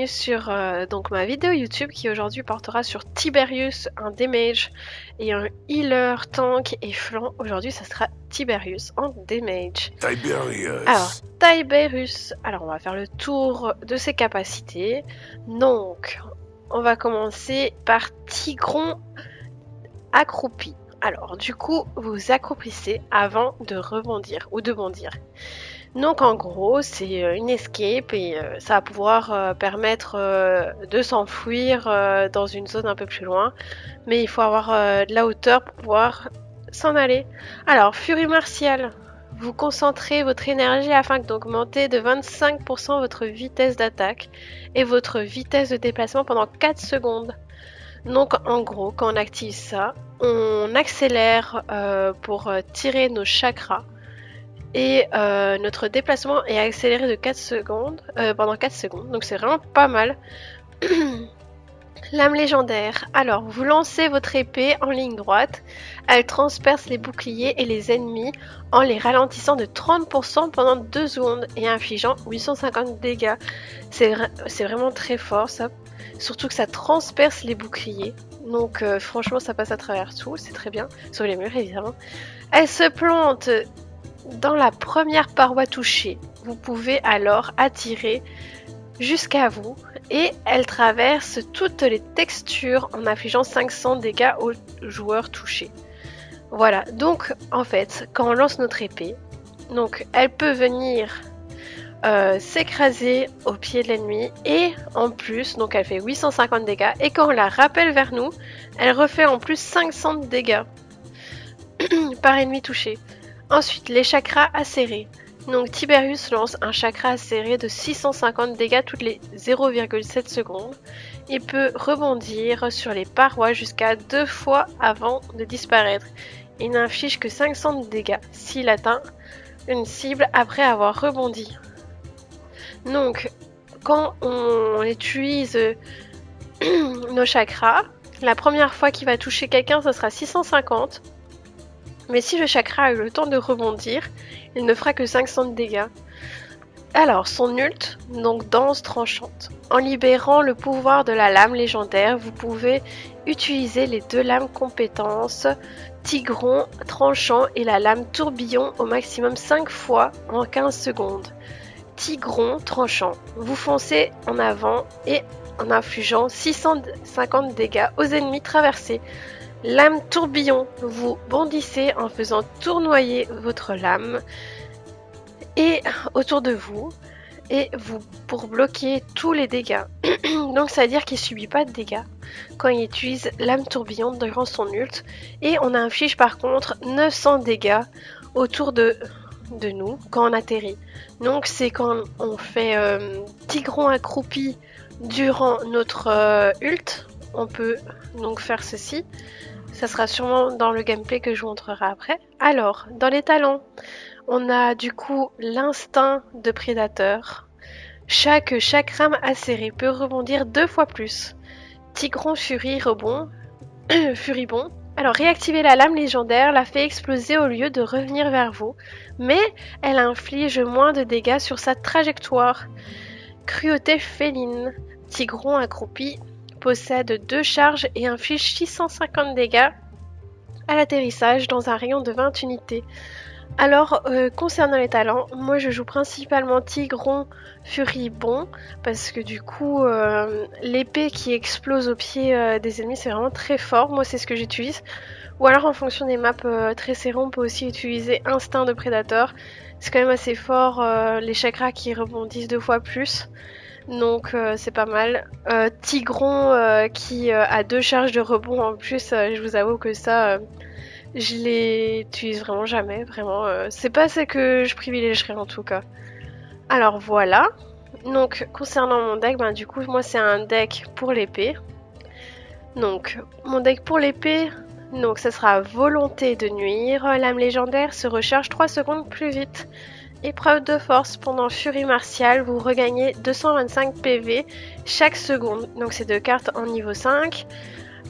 sur donc ma vidéo YouTube qui aujourd'hui portera sur Tiberius, un damage et un healer, tank et flanc. Aujourd'hui ça sera Tiberius en damage. Alors Tiberius, alors on va faire le tour de ses capacités. Donc on va commencer par Tigron accroupi. Alors du coup vous accroupissez avant de rebondir ou de bondir. Donc en gros, c'est une escape et ça va pouvoir permettre de s'enfuir dans une zone un peu plus loin. Mais il faut avoir de la hauteur pour pouvoir s'en aller. Alors, Furie martiale. Vous concentrez votre énergie afin d'augmenter de 25% votre vitesse d'attaque et votre vitesse de déplacement pendant 4 secondes. Donc en gros, quand on active ça, on accélère pour tirer nos chakras. Et notre déplacement est accéléré de 4 secondes, pendant 4 secondes, donc c'est vraiment pas mal. Lame légendaire. Alors, vous lancez votre épée en ligne droite. Elle transperce les boucliers et les ennemis en les ralentissant de 30% pendant 2 secondes et infligeant 850 dégâts. C'est vraiment très fort ça. Surtout que ça transperce les boucliers. Donc franchement, ça passe à travers tout. C'est très bien. Sauf les murs, évidemment. Elle se plante dans la première paroi touchée. Vous pouvez alors attirer jusqu'à vous et elle traverse toutes les textures en infligeant 500 dégâts aux joueurs touchés. Voilà, donc en fait, quand on lance notre épée, donc elle peut venir s'écraser au pied de l'ennemi et en plus, donc elle fait 850 dégâts et quand on la rappelle vers nous, elle refait en plus 500 dégâts par ennemi touché. Ensuite, les chakras acérés. Donc Tiberius lance un chakra acéré de 650 dégâts toutes les 0,7 secondes. Il peut rebondir sur les parois jusqu'à 2 fois avant de disparaître. Il n'inflige que 500 dégâts s'il atteint une cible après avoir rebondi. Donc quand on utilise nos chakras, la première fois qu'il va toucher quelqu'un, ce sera 650. Mais si le chakra a eu le temps de rebondir, il ne fera que 500 de dégâts. Alors, son ult, donc danse tranchante. En libérant le pouvoir de la lame légendaire, vous pouvez utiliser les 2 lames compétences, Tigron tranchant et la lame tourbillon au maximum 5 fois en 15 secondes. Tigron tranchant, vous foncez en avant et en infligeant 650 dégâts aux ennemis traversés. Lame tourbillon, vous bondissez en faisant tournoyer votre lame et autour de vous et vous pour bloquer tous les dégâts. Donc ça veut dire qu'il subit pas de dégâts quand il utilise lame tourbillon durant son ult et on inflige par contre 900 dégâts autour de nous quand on atterrit. Donc c'est quand on fait Tigron accroupi durant notre ult, on peut donc faire ceci. Ça sera sûrement dans le gameplay que je vous montrerai après. Alors, dans les talents, on a du coup l'instinct de prédateur. Chaque chakram acéré peut rebondir 2 fois plus. Tigron Fury rebond. Furibond. Alors, réactiver la lame légendaire la fait exploser au lieu de revenir vers vous, mais elle inflige moins de dégâts sur sa trajectoire. Cruauté féline. Tigron accroupi possède 2 charges et inflige 650 dégâts à l'atterrissage dans un rayon de 20 unités. Alors, concernant les talents, moi je joue principalement Tigron Furibond parce que du coup, l'épée qui explose au pied des ennemis c'est vraiment très fort. Moi c'est ce que j'utilise. Ou alors en fonction des maps très serrées, on peut aussi utiliser Instinct de Prédateur. C'est quand même assez fort, les chakras qui rebondissent 2 fois plus. Donc c'est pas mal. Tigron qui a 2 charges de rebond en plus, je vous avoue que ça, je l'utilise vraiment jamais, vraiment. C'est pas ce que je privilégierais en tout cas. Alors voilà. Donc concernant mon deck, du coup moi c'est un deck pour l'épée. Donc mon deck pour l'épée, donc ça sera volonté de nuire. Lame légendaire se recharge 3 secondes plus vite. Épreuve de force, pendant Furie martiale, vous regagnez 225 PV chaque seconde. Donc c'est 2 cartes en niveau 5.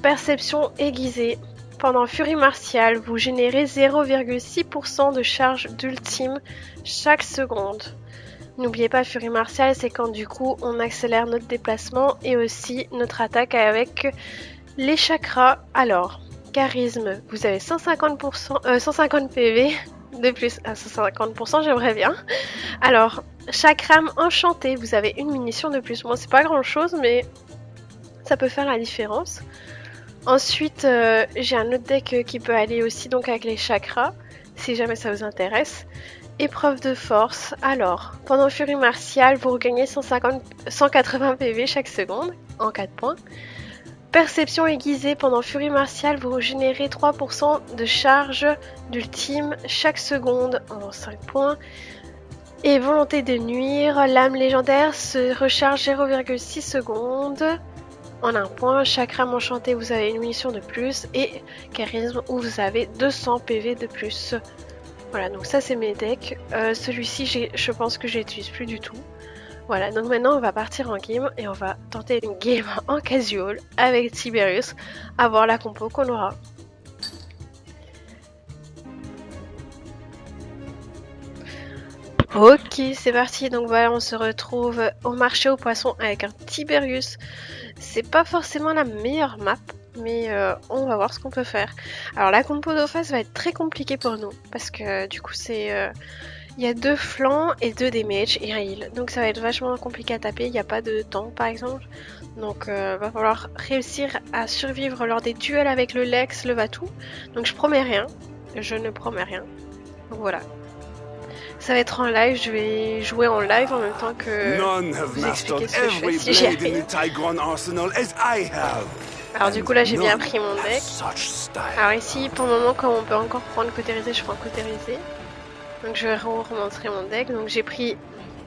Perception aiguisée. Pendant Furie martiale, vous générez 0,6% de charge d'ultime chaque seconde. N'oubliez pas, Furie Martiale, c'est quand du coup on accélère notre déplacement et aussi notre attaque avec les chakras. Alors, charisme, vous avez 150 PV de plus. À 150%, j'aimerais bien. Alors, chakram enchanté, vous avez une munition de plus. Bon, c'est pas grand chose, mais ça peut faire la différence. Ensuite, j'ai un autre deck qui peut aller aussi donc avec les chakras, si jamais ça vous intéresse. Épreuve de force. Alors, pendant Furie Martiale, vous regagnez 180 PV chaque seconde, en 4 points. Perception aiguisée. Pendant Furie Martiale, vous régénérez 3% de charge d'ultime chaque seconde, en 5 points. Et volonté de nuire. L'âme légendaire se recharge 0,6 secondes. En 1 point, chakram enchanté, vous avez une munition de plus. Et charisme, où vous avez 200 PV de plus. Voilà, donc ça c'est mes decks. Celui-ci, je pense que je l'utilise plus du tout. Voilà, donc maintenant on va partir en game et on va tenter une game en casual avec Tiberius, à voir la compo qu'on aura. Ok, c'est parti. Donc voilà, on se retrouve au marché aux poissons avec un Tiberius. C'est pas forcément la meilleure map, mais on va voir ce qu'on peut faire. Alors la compo d'eau face va être très compliquée pour nous, parce que du coup c'est... il y a 2 flancs et 2 damage et un heal. Donc ça va être vachement compliqué à taper, il n'y a pas de temps par exemple. Donc va falloir réussir à survivre lors des duels avec le Lex, le Vatou. Donc je promets rien, je ne promets rien. Donc voilà. Ça va être en live, je vais jouer en live en même temps que vous expliquer ce que je fais si j'y arrive. Alors du coup là j'ai bien pris mon deck. Alors ici pour le moment comme on peut encore prendre cautérisé, je prends cautérisé. Donc je vais vous remontrer mon deck. Donc j'ai pris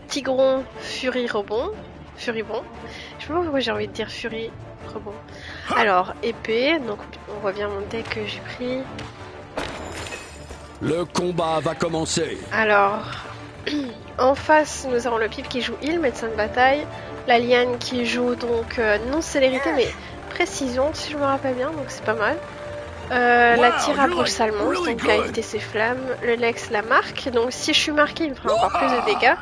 Tigron, Furie, Rebond. Furibond. Je sais pas pourquoi j'ai envie de dire Furie, Rebond. Alors épée, donc on voit bien mon deck que j'ai pris. Le combat va commencer. Alors, en face, nous avons le Pipe qui joue heal, médecin de bataille. La Liane qui joue donc non célérité, mais précision, si je me rappelle bien, donc c'est pas mal. La Tire approche Salmon, donc à éviter ses flammes. Le Lex la marque, donc si je suis marqué, il me fera encore plus de dégâts.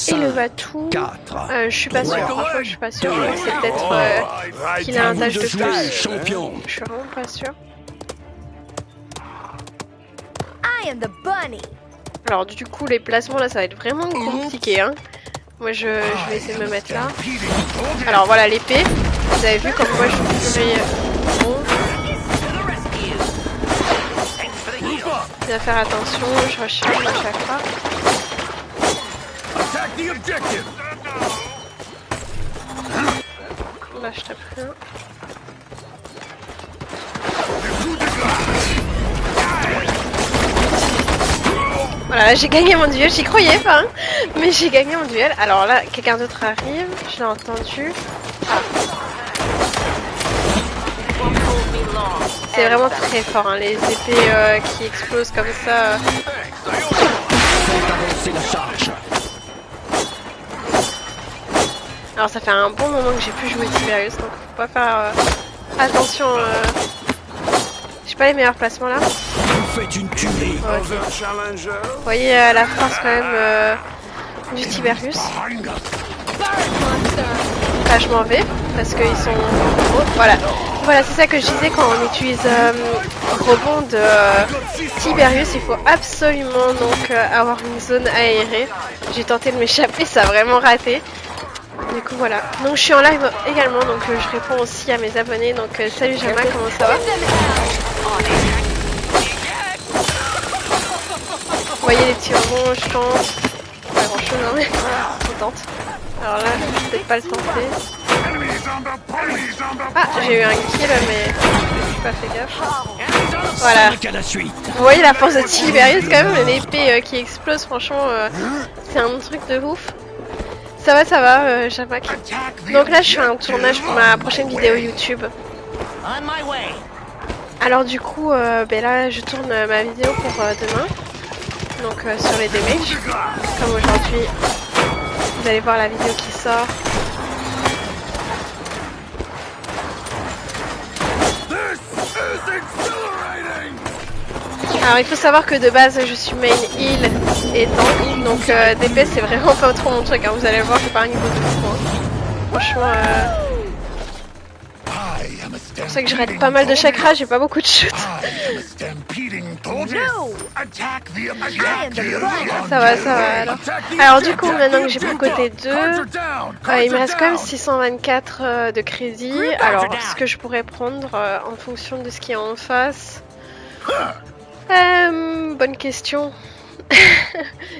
Et le Vatou, je suis pas sûre, franchement je suis pas sûre. C'est peut-être qu'il a un dash de plus. Je suis vraiment pas sûre. Alors du coup les placements là ça va être vraiment compliqué hein. Moi je vais essayer de me mettre là. Alors voilà l'épée. Vous avez vu comme moi je suis bon. Je dois faire attention, je recharge à chaque fois. Là je tape rien. Voilà, j'ai gagné mon duel, j'y croyais pas, hein, mais j'ai gagné mon duel. Alors là, quelqu'un d'autre arrive, je l'ai entendu. Ah. C'est vraiment très fort, hein, les épées qui explosent comme ça. Alors ça fait un bon moment que j'ai plus joué Tiberius, donc faut pas faire attention. J'ai pas les meilleurs placements là. Okay. Vous voyez la force quand même du Tiberius. Là je m'en vais parce qu'ils sont... Oh, voilà, voilà c'est ça que je disais quand on utilise rebond de Tiberius. Il faut absolument donc avoir une zone aérée. J'ai tenté de m'échapper, ça a vraiment raté. Du coup voilà, donc je suis en live également, donc je réponds aussi à mes abonnés. Donc salut Jama, comment ça va? Vous voyez les petits rebonds, je tente. Pas grand chose, hein, mais je tente. Alors là, je vais peut-être pas le tenter. Ah, j'ai eu un kill, mais j'ai pas fait gaffe. Voilà. Vous voyez la force de Tiberius quand même, l'épée qui explose, franchement, c'est un truc de ouf. Ça va, Jamak. Donc là, je fais un tournage pour ma prochaine vidéo YouTube. Alors du coup, ben là, je tourne ma vidéo pour demain. Donc sur les damages, comme aujourd'hui, vous allez voir la vidéo qui sort. Alors il faut savoir que de base je suis main heal et tank, donc DPS c'est vraiment pas trop mon truc, hein. Vous allez le voir, c'est pas un niveau de fou, hein. Franchement, c'est pour ça que je rate pas mal de chakras, j'ai pas beaucoup de shoot. Ça va alors. Alors du coup maintenant que j'ai pris côté 2, il me reste quand même 624 de crédit. Alors ce que je pourrais prendre en fonction de ce qui est en face. Bonne question.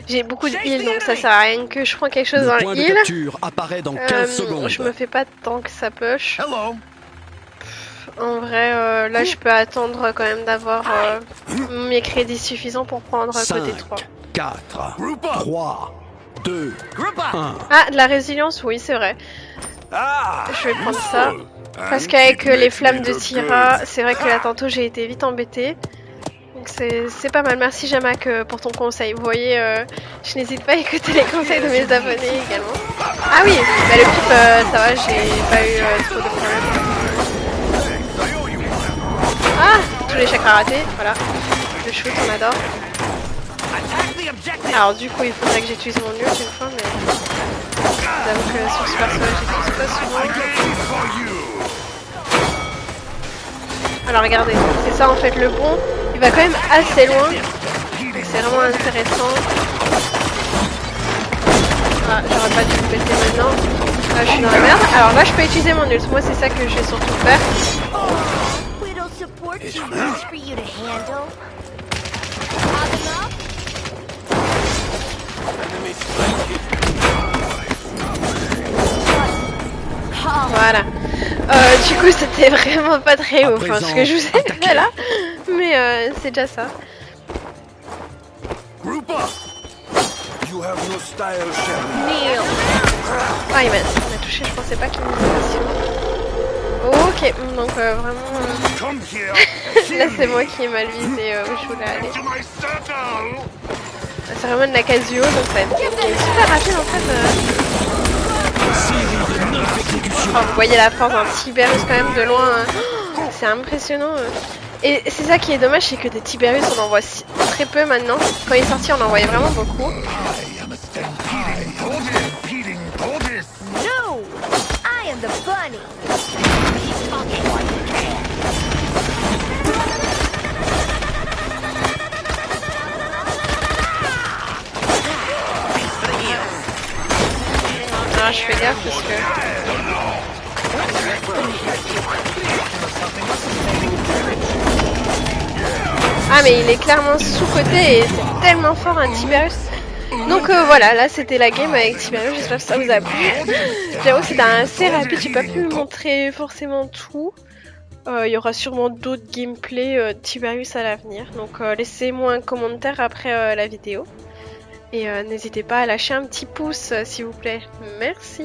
J'ai beaucoup de heal donc ça sert à rien que je prends quelque chose dans le heal. Apparaît dans 15 secondes. Je me fais pas tant que ça push. En vrai, là je peux attendre quand même d'avoir mes crédits suffisants pour prendre 5, côté 3. 4, 3, 2, 1. Ah, de la résilience, oui c'est vrai. Je vais prendre ça. Parce qu'avec les flammes de Tira, c'est vrai que là tantôt j'ai été vite embêtée. Donc c'est pas mal. Merci Jamak pour ton conseil. Vous voyez, je n'hésite pas à écouter les conseils de mes abonnés également. Ah oui, bah le pip, ça va, j'ai pas eu trop de problèmes. Ah, tous les chakras ratés, voilà. Le shoot, on adore. Alors du coup, il faudrait que j'utilise mon ult une fois, mais j'avoue que sur ce personnage, j'utilise pas souvent. Alors regardez, c'est ça en fait le bon. Il va quand même assez loin, donc c'est vraiment intéressant. Ah, j'aurais pas dû le péter maintenant. Ah, je suis dans la merde. Alors là, je peux utiliser mon ult. Moi, c'est ça que je vais surtout faire. Voilà. Du coup, c'était vraiment pas très ouf hein, ce que je vous ai fait là. Mais c'est déjà ça. Ah, il m'a touché, je pensais pas qu'il me fasse. Ok, donc vraiment... là c'est moi qui ai mal visé où je voulais aller. C'est vraiment de la casio, donc ça va être super rapide en fait. Oh, vous voyez la force d'un Tiberius quand même de loin. Hein. C'est impressionnant. Et c'est ça qui est dommage, c'est que des Tiberius on en voit très peu maintenant. Quand il est sorti on en voyait vraiment beaucoup. Alors je fais gaffe parce que... Ah mais il est clairement sous-côté et c'est tellement fort un Tiberius. Donc voilà, là c'était la game avec Tiberius, j'espère que ça vous a plu. J'avoue que c'était assez rapide, j'ai pas pu vous montrer forcément tout. Il y aura sûrement d'autres gameplays Tiberius à l'avenir. Donc laissez-moi un commentaire après la vidéo. Et n'hésitez pas à lâcher un petit pouce s'il vous plaît. Merci.